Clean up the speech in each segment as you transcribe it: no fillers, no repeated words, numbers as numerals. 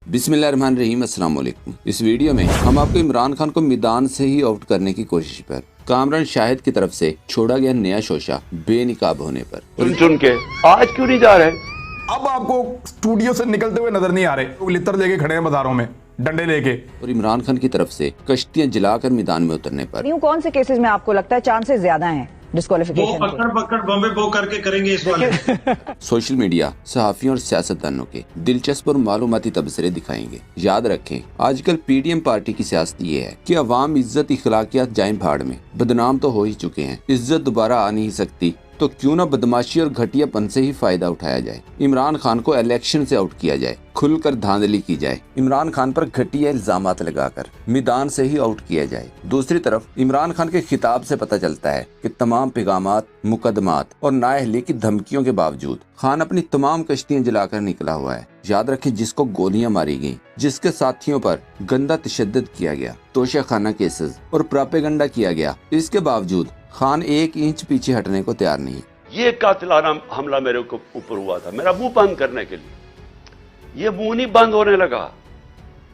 बिस्मिल्लाहिर्रहमानिर्रहीम, अस्सलाम वालेकुम। इस वीडियो में हम आपको इमरान खान को मैदान से ही आउट करने की कोशिश पर कामरान शाहिद की तरफ से छोड़ा गया नया शोशा बेनिकाब होने पर चुन के आज क्यों नहीं जा रहे? अब आपको स्टूडियो से निकलते हुए नजर नहीं आ रहे, वो लितर लेके खड़े हैं बाजारों में डंडे लेके। और इमरान खान की तरफ से कश्तियां जलाकर मैदान में उतरने पर यूं कौन से केसेस में आपको लगता है चांसेस ज्यादा हैं डिस्क्वालिफिकेशन वो पकड़ बम्बे बो करके करेंगे इस वाले। सोशल मीडिया सहाफियों और सियासतदानों के दिलचस्प और मालूमाती तबसरे दिखाएंगे। याद रखें, आजकल पीडीएम पार्टी की सियासत ये है कि अवाम इज्जत इखलाकियात जाएं भाड़ में। बदनाम तो हो ही चुके हैं, इज्जत दोबारा आ नहीं सकती, तो क्यों न बदमाशी और घटियापन से ही फायदा उठाया जाए। इमरान खान को इलेक्शन से आउट किया जाए, खुलकर धांधली की जाए, इमरान खान पर घटिया इल्जामात लगाकर मैदान से ही आउट किया जाए। दूसरी तरफ इमरान खान के खिताब से पता चलता है कि तमाम पैगामात, मुकदमात और नाअहली की धमकियों के बावजूद खान अपनी तमाम कश्तियां जलाकर निकला हुआ है। याद रखें, जिसको गोलियां मारी गयी, जिसके साथियों पर गंदा तशद्दुद किया गया, तोशाखाना केसेस और प्रोपेगेंडा किया गया, इसके बावजूद खान एक इंच पीछे हटने को तैयार नहीं। ये कातिलाना हमला मेरे ऊपर हुआ था, मेरा मुंह बंद करने के लिए। ये मुंह नहीं बंद होने लगा।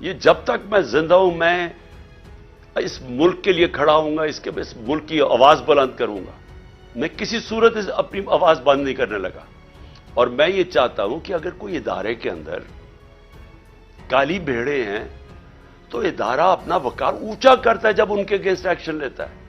ये जब तक मैं जिंदा हूं, मैं इस मुल्क के लिए खड़ा हूंगा, इस मुल्क की आवाज बुलंद करूंगा। मैं किसी सूरत से अपनी आवाज बंद नहीं करने लगा। और मैं ये चाहता हूं कि अगर कोई इदारे के अंदर काली भेड़े हैं तो इदारा अपना वकार ऊंचा करता है जब उनके अगेंस्ट एक्शन लेता है।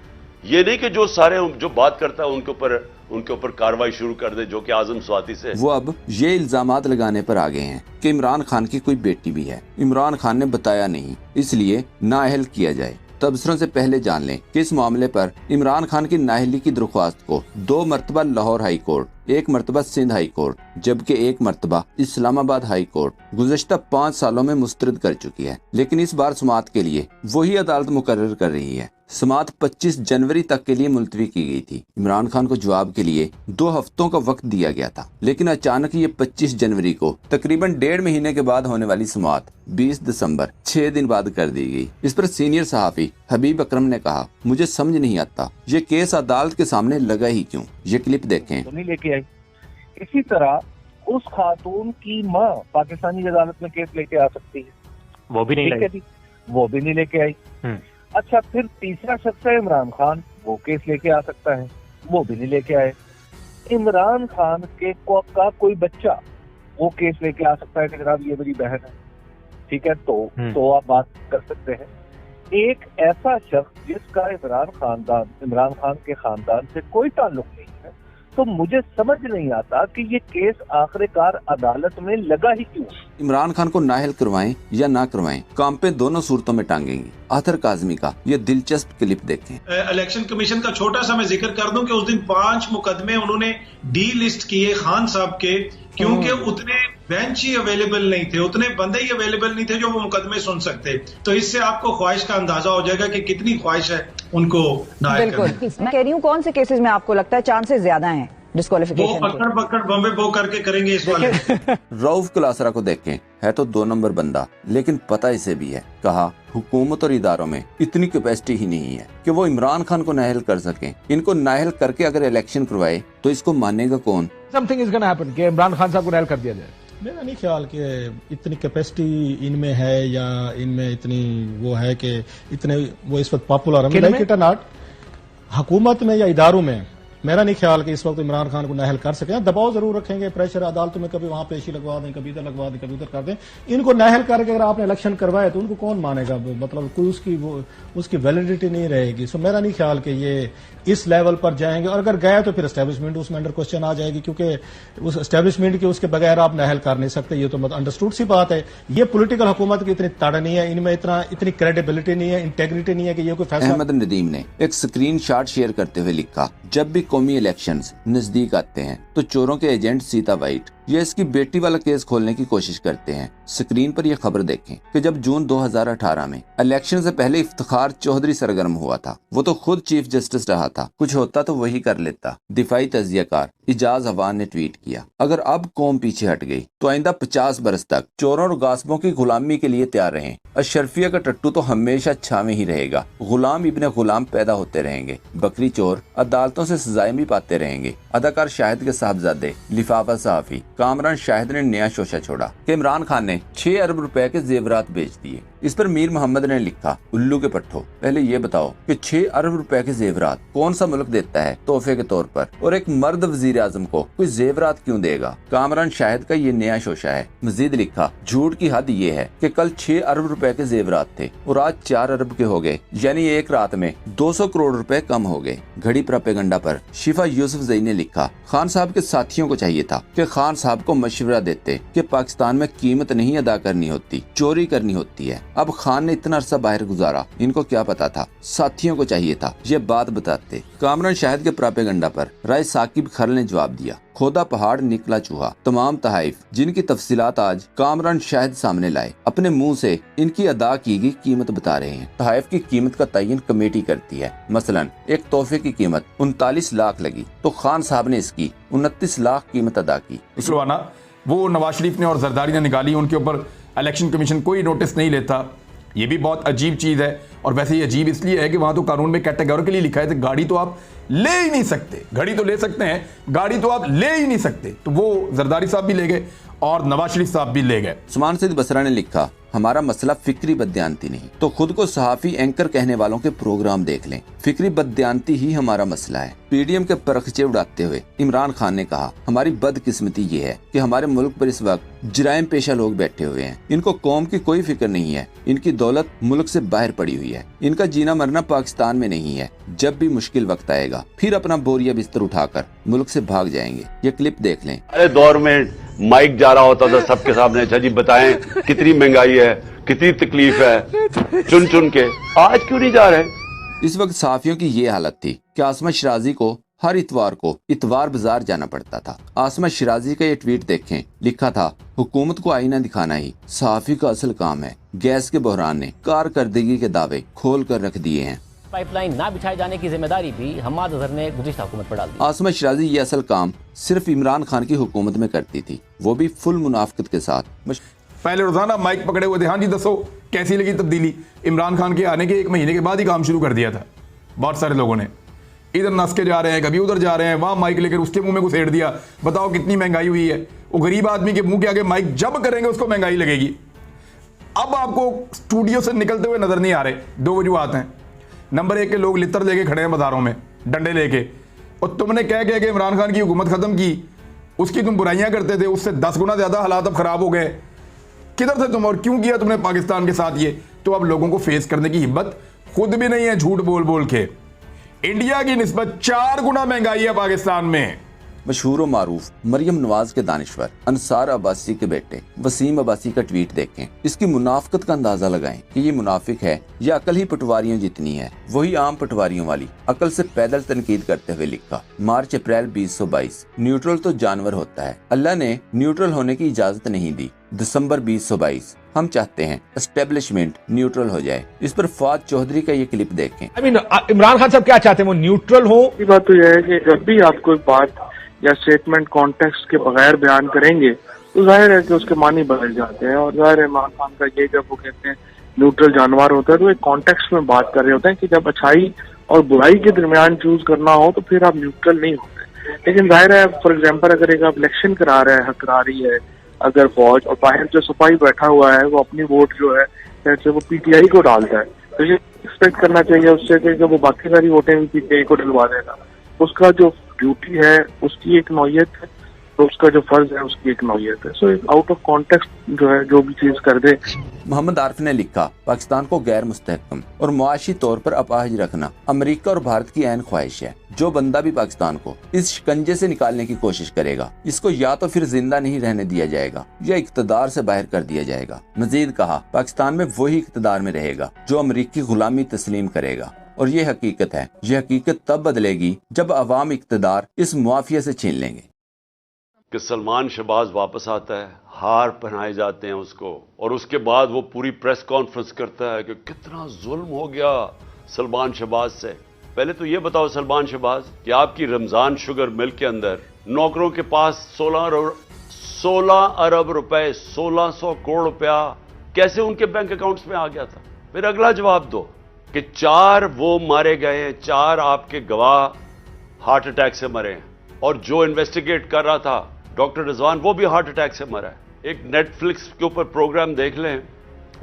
ये नहीं कि जो सारे जो बात करता है उनके ऊपर कार्रवाई शुरू कर दे, जो कि आजम स्वाति से। वो अब ये इल्जामात लगाने पर आ गए हैं कि इमरान खान की कोई बेटी भी है, इमरान खान ने बताया नहीं, इसलिए नाअहल किया जाए। तबसरों से पहले जान लें कि इस मामले पर इमरान खान की नाअहली की दरख्वास्त को 2 मरतबा लाहौर हाई कोर्ट, 1 मरतबा सिंध हाई कोर्ट, जबकि 1 मरतबा इस्लामाबाद हाई कोर्ट गुज़श्ता 5 सालों में मुस्तरद कर चुकी है। लेकिन इस बार समाअत के लिए वही अदालत मुकर्रर कर रही है। समाअत 25 जनवरी तक के लिए मुलतवी की गई थी। इमरान खान को जवाब के लिए 2 हफ्तों का वक्त दिया गया था, लेकिन अचानक ये 25 जनवरी को तकरीबन 1.5 महीने के बाद होने वाली समाअत 20 दिसंबर 6 दिन बाद कर दी गई। इस पर सीनियर सहाफी हबीब अकरम ने कहा, मुझे समझ नहीं आता ये केस अदालत के सामने लगा ही क्यों। ये क्लिप देखें। नहीं लेके आई। इसी तरह उस खातून की माँ पाकिस्तानी अदालत में केस लेके आ सकती है, वो भी नहीं लाई। वो भी नहीं लेके आई। अच्छा, फिर तीसरा शख्स है इमरान खान, वो केस लेके आ सकता है, वो भी नहीं लेके आए। इमरान खान के का कोई बच्चा वो केस लेके आ सकता है कि जनाब ये मेरी बहन है, ठीक है, तो आप बात कर सकते हैं। एक ऐसा शख्स जिसका इमरान खान के खानदान से कोई ताल्लुक नहीं है, तो मुझे समझ नहीं आता कि ये केस आखिरकार अदालत में लगा ही क्यों। इमरान खान को नाअहल करवाएं या ना करवाएं, काम पे दोनों सूरतों में टांगेंगे। आतर काज़मी का ये दिलचस्प क्लिप देखें। इलेक्शन कमीशन का छोटा सा मैं जिक्र कर दूं कि उस दिन 5 मुकदमे उन्होंने डी लिस्ट किए खान साहब के, क्योंकि उतने बेंच ही अवेलेबल नहीं थे, उतने बंदे ही अवेलेबल नहीं थे जो वो मुकदमे सुन सकते। तो इससे आपको ख्वाहिश का अंदाजा हो जाएगा कि कितनी ख्वाहिश है उनको नाअहल करने। मैं कह रही हूँ कौन से केसेस में आपको लगता है चांसेस ज्यादा हैं डिस्क्वालिफिकेशन वो पकड़ बम्बे बो करके करेंगे इस वाले। रऊफ क्लासरा को देखें, है तो 2 नंबर बंदा, लेकिन पता इसे भी है। कहा, हुकूमत और इदारों में इतनी कैपेसिटी ही नहीं है कि वो इमरान खान को नाअहल कर सकें। इनको नाअहल करके अगर इलेक्शन करवाए तो इसको मानेगा कौन। समथिंग इज गोना हैपन कि इमरान खान साहब को नाअहल कर दिया जाए। मेरा नहीं ख्याल कि इतनी कैपेसिटी इनमें है या इनमें इतनी वो है कि इतने वो इस वक्त पॉपुलर है। लाइक इट और नॉट, हुकूमत में या इदारों में मेरा नहीं ख्याल कि इस वक्त इमरान खान को नाअहल कर सकें। दबाव जरूर रखेंगे, प्रेशर अदालतों में, कभी वहां पेशी लगवा दें, कभी इधर लगवा दें, कभी उधर कर दें। इनको नाअहल करके अगर आपने इलेक्शन करवाए तो उनको कौन मानेगा, मतलब कोई उसकी वैलिडिटी नहीं रहेगी। सो मेरा नहीं ख्याल कि ये इस लेवल पर जाएंगे, और अगर गए तो फिर एस्टेब्लिशमेंट उसमें अंडर क्वेश्चन आ जाएगी, क्योंकि उस एस्टेब्लिशमेंट के उसके बगैर आप नाअहल कर नहीं सकते। ये तो मतलब अंडरस्टूड सी बात है। ये पॉलिटिकल हुकूमत की इतनी तड़ नहीं है, इनमें इतनी क्रेडिबिलिटी नहीं है, इंटेग्रिटी नहीं है कि ये कोई फैसला। अहमद नदीम ने एक स्क्रीनशॉट शेयर करते हुए लिखा, जब भी कौमी इलेक्शंस नजदीक आते हैं तो चोरों के एजेंट सीता वाइट ये इसकी बेटी वाला केस खोलने की कोशिश करते हैं। स्क्रीन पर यह खबर देखें कि जब जून 2018 में इलेक्शन से पहले इफ्तिखार चौधरी सरगर्म हुआ था, वो तो खुद चीफ जस्टिस रहा था, कुछ होता तो वही कर लेता। दिफाई तजियाकार इजाज अवान ने ट्वीट किया, अगर अब कौम पीछे हट गई तो आइंदा 50 बरस तक चोरों और गासबों की गुलामी के लिए तैयार रहें। अशरफिया का टट्टू तो हमेशा छावे ही रहेगा, गुलाम इब्ने गुलाम पैदा होते रहेंगे, बकरी चोर अदालतों से सजाएं भी पाते रहेंगे। अदाकार शाहिद के साहबजादे लिफाफा सहाफी कामरान शाहिद ने नया शोशा छोड़ा कि इमरान खान ने 6 अरब रुपए के जेवरात बेच दिए। इस पर मीर मोहम्मद ने लिखा, उल्लू के पट्टो, पहले ये बताओ कि 6 अरब रुपए के जेवरात कौन सा मुल्क देता है तोहफे के तौर पर, और एक मर्द वजीर आजम को कोई जेवरात क्यों देगा। कामरान शाहिद का ये नया शोशा है। मजीद लिखा, झूठ की हद ये है कि कल 6 अरब रुपए के जेवरात थे और आज 4 अरब के हो गए, यानी एक रात में 200 करोड़ रुपए कम हो गए। घड़ी प्रोपेगेंडा पर शिफा यूसुफ जई ने लिखा, खान साहब के साथियों को चाहिए था कि खान साहब को मशवरा देते कि पाकिस्तान में कीमत नहीं अदा करनी होती, चोरी करनी होती है। अब खान ने इतना अरसा बाहर गुजारा, इनको क्या पता था, साथियों को चाहिए था ये बात बताते। कामरान शाहिद के प्रोपेगेंडा पर राय साकिब खर ने जवाब दिया, खोदा पहाड़ निकला चूहा। तमाम तहाइफ जिनकी तफसीलात आज कामरान शाहिद सामने लाए, अपने मुंह से इनकी अदा की गई कीमत बता रहे हैं। तहाइफ की कीमत का तयन कमेटी करती है। मसलन एक तोहफे की कीमत 39 लाख लगी तो खान साहब ने इसकी 29 लाख कीमत अदा की। वो नवाज शरीफ ने और जरदारी ने निकाली, उनके ऊपर इलेक्शन कमीशन कोई नोटिस नहीं लेता। ये भी बहुत अजीब चीज है। और वैसे ये अजीब इसलिए है कि वहां तो कानून में कैटेगोरिकली लिखा है कि गाड़ी तो आप ले ही नहीं सकते। घड़ी तो ले सकते हैं, गाड़ी तो आप ले ही नहीं सकते। तो वो जरदारी साहब भी ले गए और नवाज शरीफ साहब भी ले गए। उस्मान सईद बसरा ने लिखा, हमारा मसला फिक्री बदयांती नहीं तो खुद को सहाफी एंकर कहने वालों के प्रोग्राम देख लें। फिक्री बदयांती ही हमारा मसला है। पीडीएम के परखचे उड़ाते हुए इमरान खान ने कहा, हमारी बदकिस्मती ये है कि हमारे मुल्क पर इस वक्त जराइम पेशा लोग बैठे हुए हैं। इनको कौम की कोई फिक्र नहीं है। इनकी दौलत मुल्क से बाहर पड़ी हुई है। इनका जीना मरना पाकिस्तान में नहीं है। जब भी मुश्किल वक्त आएगा फिर अपना बोरिया बिस्तर उठाकर मुल्क से भाग जाएंगे। ये क्लिप देख लें। अरे दौर में माइक जा रहा होता था सबके सामने, अच्छा जी बताएं कितनी महंगाई है, कितनी तकलीफ है, चुन चुन के। आज क्यों नहीं जा रहे? इस वक्त सहाफियों की ये हालत थी कि आसमा शिराजी को हर इतवार को इतवार बाजार जाना पड़ता था। आसमा शिराजी का ये ट्वीट देखें, लिखा था, हुकूमत को आईना दिखाना ही सहाफी का असल काम है। गैस के बहरान ने कारकर्दगी के दावे खोल कर रख दिए हैं। पाइपलाइन ना बिछाए जाने की जिम्मेदारी भी हम्माद अजहर ने गुज़िश्ता हुकूमत पर डाल दी। आसमा शिराजी ये असल काम सिर्फ इमरान खान की हुकूमत में करती थी, वो भी फुल मुनाफिकत के साथ। पहले रोजाना माइक पकड़े हुए थे, हाँ जी दसो कैसी लगी तब्दीली। इमरान खान के आने के 1 महीने के बाद ही काम शुरू कर दिया था। बहुत सारे लोगों ने इधर नस के जा रहे हैं, कभी उधर जा रहे हैं, वहां माइक लेकर उसके मुंह में घुसेड़ दिया, बताओ कितनी महंगाई हुई है। वो गरीब आदमी के मुंह के आगे माइक जब करेंगे उसको महंगाई लगेगी। अब आपको स्टूडियो से निकलते हुए नजर नहीं आ रहे। 2 वजूहात हैं। नंबर 1 के लोग लितर लेके खड़े हैं बाजारों में डंडे लेके, और तुमने कह के इमरान खान की हुकूमत खत्म की, उसकी तुम बुराइयां करते थे, उससे 10 गुना ज्यादा हालात अब खराब हो गए। किधर थे तुम और क्यों किया तुमने पाकिस्तान के साथ ये? तो अब लोगों को फेस करने की हिम्मत खुद भी नहीं है। झूठ बोल बोल के इंडिया की निस्बत 4 गुना महंगाई है पाकिस्तान में। मशहूर व मारूफ मरियम नवाज के दानिश्वर अंसार अब्बासी के बेटे वसीम अब्बासी का ट्वीट देखें। इसकी मुनाफिकत का अंदाजा लगाएं कि ये मुनाफिक है या अकल ही पटवारियों जितनी है। वही आम पटवारियों वाली अकल से पैदल तनकीद करते हुए लिखा, मार्च अप्रैल 2022, न्यूट्रल तो जानवर होता है, अल्लाह ने न्यूट्रल होने की इजाजत नहीं दी। दिसंबर 2022, हम चाहते हैं एस्टेब्लिशमेंट न्यूट्रल हो जाए। इस पर फवाद चौधरी का ये क्लिप देखें। इमरान खान साहब क्या चाहते हैं, वो न्यूट्रल हो? बात तो यह है कि जब भी आप कोई बात या स्टेटमेंट कॉन्टेक्स्ट के बगैर बयान करेंगे तो जाहिर है कि उसके मानी बदल जाते हैं। और जाहिर है इमरान खान का ये जब वो कहते हैं न्यूट्रल जानवर होता है तो एक कॉन्टेक्स्ट में बात कर रहे होते हैं कि जब अच्छाई और बुराई के दरमियान चूज करना हो तो फिर आप न्यूट्रल नहीं होते। लेकिन जाहिर है फॉर एग्जाम्पल अगर एक आप इलेक्शन करा रहे हैं, हकरारी है, अगर फौज और बाहर जो सिपाही बैठा हुआ है वो अपनी वोट जो है जैसे वो पीटीआई को डालता है, तो ये एक्सपेक्ट करना चाहिए उससे कि जब वो बाकी सारी वोटें भी पीटीआई को डलवा देगा। उसका जो ड्यूटी है उसकी एक नौयत है, तो उसका जो फर्ज है उसकी एक नौयत है। सो आउट ऑफ कॉन्टेक्स्ट जो है जो भी चीज कर दे। मोहम्मद आरिफ ने लिखा, पाकिस्तान को गैर मुस्तहकम और मुआशी तौर पर अपाहिज रखना अमेरिका और भारत की ऐन ख्वाहिश है। जो बंदा भी पाकिस्तान को इस शिकंजे से निकालने की कोशिश करेगा, इसको या तो फिर जिंदा नहीं रहने दिया जाएगा या इक्तदार से बाहर कर दिया जाएगा। मजीद कहा, पाकिस्तान में वही इक्तदार में रहेगा जो अमेरिकी गुलामी तस्लीम करेगा। और ये हकीकत है। ये हकीकत तब बदलेगी जब अवाम इक्तदार इस मुआफिया से छीन लेंगे। कि सलमान शहबाज वापस आता है, हार पहनाए जाते हैं उसको, और उसके बाद वो पूरी प्रेस कॉन्फ्रेंस करता है कि कितना जुल्म हो गया सलमान शहबाज से। पहले तो ये बताओ सलमान शहबाज कि आपकी रमजान शुगर मिल के अंदर नौकरों के पास 16 अरब रुपए 1600 करोड़ रुपया कैसे उनके बैंक अकाउंट्स में आ गया था? फिर अगला जवाब दो कि 4 वो मारे गए हैं, 4 आपके गवाह हार्ट अटैक से मरे हैं, और जो इन्वेस्टिगेट कर रहा था डॉक्टर रिजवान वो भी हार्ट अटैक से मरा है। एक नेटफ्लिक्स के ऊपर प्रोग्राम देख लें,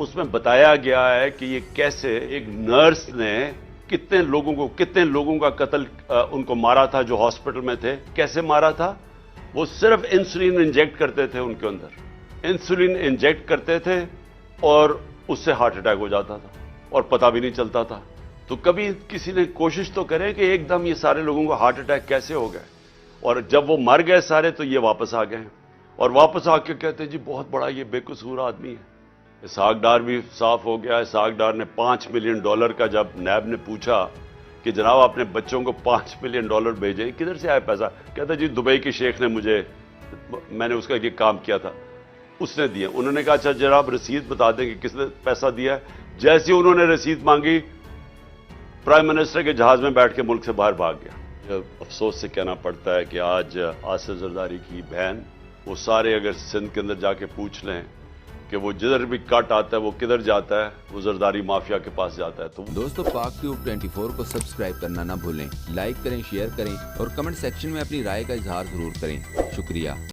उसमें बताया गया है कि ये कैसे एक नर्स ने कितने लोगों का कत्ल उनको मारा था जो हॉस्पिटल में थे। कैसे मारा था? वो सिर्फ इंसुलिन इंजेक्ट करते थे, उनके अंदर इंसुलिन इंजेक्ट करते थे और उससे हार्ट अटैक हो जाता था और पता भी नहीं चलता था। तो कभी किसी ने कोशिश तो करे कि एकदम ये सारे लोगों को हार्ट अटैक कैसे हो गए, और जब वो मर गए सारे तो ये वापस आ गए और वापस आके कहते जी बहुत बड़ा ये बेकसूर आदमी है। इसहाक डार भी साफ हो गया। इसहाक डार ने $5 मिलियन का, जब नैब ने पूछा कि जनाब आपने बच्चों को $5 मिलियन भेजे, किधर से आया पैसा? कहता जी दुबई के शेख ने मैंने उसका ये काम किया था, उसने दिया। उन्होंने कहा अच्छा जनाब रसीद बता दें कि किसने पैसा दिया है। जैसे उन्होंने रसीद मांगी, प्राइम मिनिस्टर के जहाज में बैठ के मुल्क से बाहर भाग गया। अफसोस से कहना पड़ता है कि आज आसिफ जरदारी की बहन, वो सारे अगर सिंध के अंदर जाके पूछ लें कि वो जिधर भी कट आता है वो किधर जाता है, वो जरदारी माफिया के पास जाता है। तो दोस्तों पाक ट्यूब 24 को सब्सक्राइब करना ना भूलें, लाइक करें, शेयर करें और कमेंट सेक्शन में अपनी राय का इजहार जरूर करें। शुक्रिया।